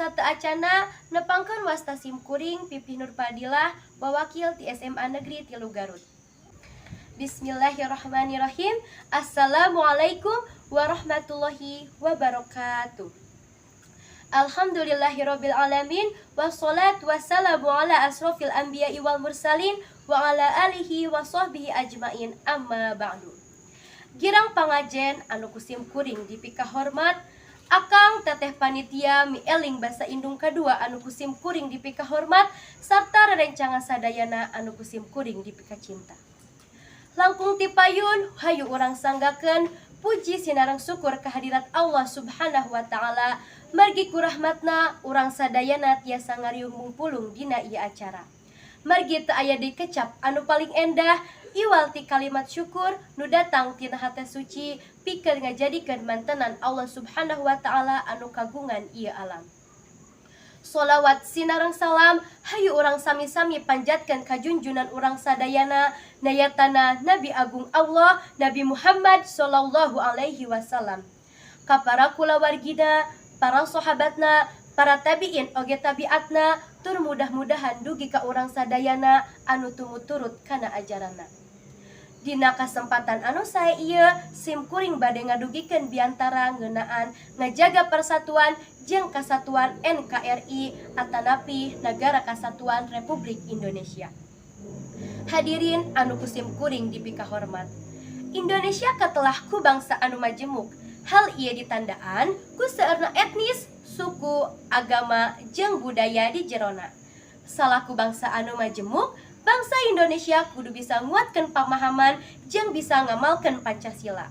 Sateacana nepangkeun wasta simkuring Pipih Nurfadilah wawakil ti SMA Negeri 3 Garut. Bismillahirrahmanirrahim. Assalamualaikum warahmatullahi wabarakatuh. Alhamdulillahirabbil alamin wassalatu wassalamu ala asrofil anbiya'i wal mursalin wa ala alihi wa sahbihi ajmain, amma ba'du. Girang pangajen anu kusim kuring dipika hormat, akang teteh panitia mieling basa indung kadua anu kusim kuring dipika hormat, sarta rerencangan sadayana anu kusim kuring dipika cinta. Langkung tipayun hayu urang sanggakeun puji sinareng syukur kehadirat Allah Subhanahu wa taala, margi ku rahmatna urang sadayana tiasa ngariung mumpulung dina ieu acara. Margi teu aya deui kecap anu paling endah iwal ti kalimat syukur nu datang tina hate suci pikeun ngajadikeun mantenan Allah Subhanahu wa taala anu kagungan ieu alam. Sholawat sinareng salam hayu urang sami-sami panjatkeun ka junjunan urang sadayana nayatana Nabi Agung Allah Nabi Muhammad sallallahu alaihi wasallam. Ka para kulawargina, para sahabatna, para tabiin oge tabiatna, tur mudah-mudahan dugi ka urang sadayana anu tumut turut kana ajaranna. Dina kasempatan anu sae ieu simkuring bade ngadugikeun biantara ngeunaan ngajaga persatuan jeung kasatuan NKRI atanapi Nagara Kesatuan Republik Indonesia. Hadirin anu kusim kuring dipika hormat, Indonesia katelah ku bangsa anu majemuk. Hal ieu ditandaan ku seueurna etnis, suku, agama, jeung budaya di jerona. Salaku bangsa anu majemuk, bangsa Indonesia kudu bisa nguatkeun pamahaman jeung bisa ngamalkeun Pancasila.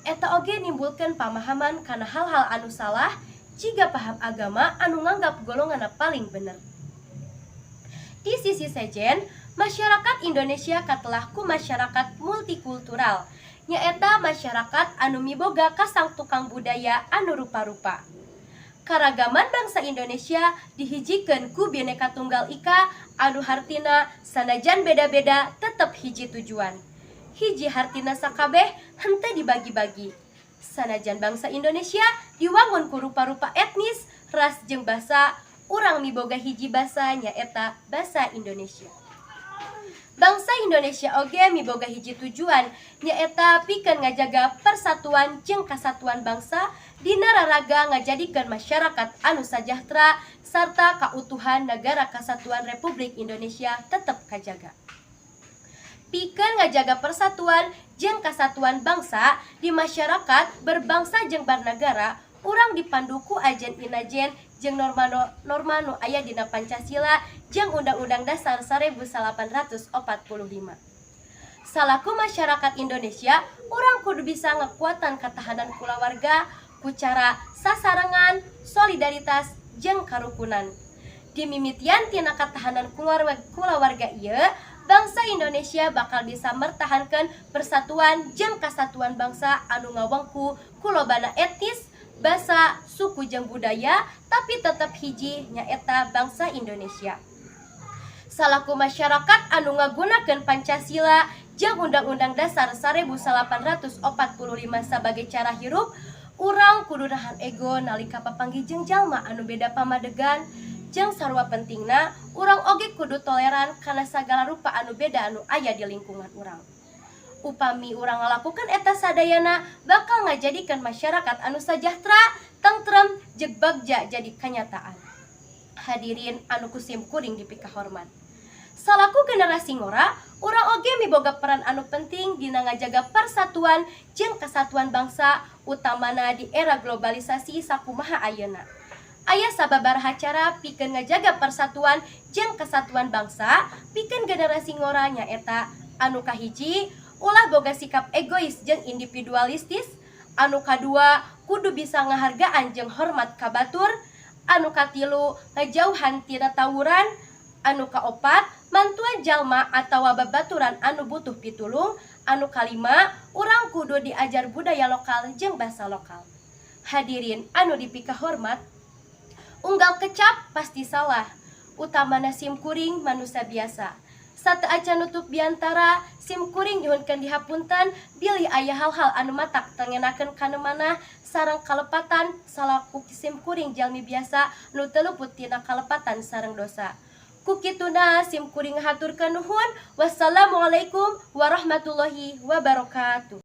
Eta oge nimbulkeun pamahaman kana hal-hal anu salah jiga paham agama anu nganggap golonganna paling bener. Di sisi sejen, masyarakat Indonesia katelah ku masyarakat multikultural, nyaeta masyarakat anu miboga kasang tukang budaya anu rupa-rupa. Karagaman bangsa Indonesia dihijikeun ku Bhinneka Tunggal Ika anu hartina sanajan beda-beda tetep hiji tujuan. Hiji hartina sakabeh henteu dibagi-bagi. Sanajan bangsa Indonesia diwangun ku rupa-rupa etnis, ras jeung basa, urang miboga hiji basa nyaeta basa Indonesia. Bangsa Indonesia oge miboga hiji tujuan nyaeta pikeun ngajaga persatuan jeung kasatuan bangsa dina raraga ngajadikeun masyarakat anu sajahtera sarta kautuhan Nagara Kesatuan Republik Indonesia tetep kajaga. Pikeun ngajaga persatuan jeung kasatuan bangsa di masyarakat berbangsa jeung bernagara, urang dipandu ku ajen inajen jeung norma nu aya dina Pancasila jeung Undang-Undang Dasar 1845. Salaku masyarakat Indonesia, urang kudu bisa ngekuatan ketahanan kulawarga ku cara sasarengan, solidaritas, jeung karukunan. Di mimitian tina ketahanan kulawarga ieu, bangsa Indonesia bakal bisa mertahankeun persatuan jeung kasatuan bangsa anu ngawengku ku lobana etnis, basa, suku jeung budaya, tapi tetep hiji nyaeta bangsa Indonesia. Salaku masyarakat anu ngagunakeun Pancasila jeung Undang-Undang Dasar 1845 sebagai cara hirup, urang kudu nahan ego nalika papanggih jeung jalma anu beda pamadegan, jeung sarua pentingna urang oge kudu toleran kana sagala rupa anu beda anu aya di lingkungan urang. Upami urang ngalakukeun eta sadayana bakal ngajadikeun masyarakat anu sajahtera, tentrem, jeung bagja jadi kenyataan. Hadirin anu kusim kuring dipika hormat, salaku generasi ngora, urang oge miboga peran anu penting dina ngajaga persatuan jeung kesatuan bangsa, utamana di era globalisasi sakumaha ayeuna. Aya sababaraha cara pikeun ngajaga persatuan jeung kesatuan bangsa, pikeun generasi ngora nyaeta anu kahiji, ulah boga sikap egois jeung individualistis. Anu kadua, kudu bisa ngahargaan jeung hormat ka batur. Anu katilu, ngajauhan tina tawuran. Anu kaopat, mantuan jalma atawa babaturan anu butuh pitulung. Anu kalima, urang kudu diajar budaya lokal jeung basa lokal. Hadirin anu dipika hormat, unggal kecap pasti salah, utamana simkuring manusia biasa. Satu acan nutup biantara sim kuring nyuhunkeun dihapunten bilih aya hal-hal anu matak tengenakeun kana manah sareng kalepatan salaku sim kuring jalmi biasa nu teu luput tina kalepatan sareng dosa. Kukituna sim kuring ngahaturkeun nuhun. Wassalamualaikum warahmatullahi wabarakatuh.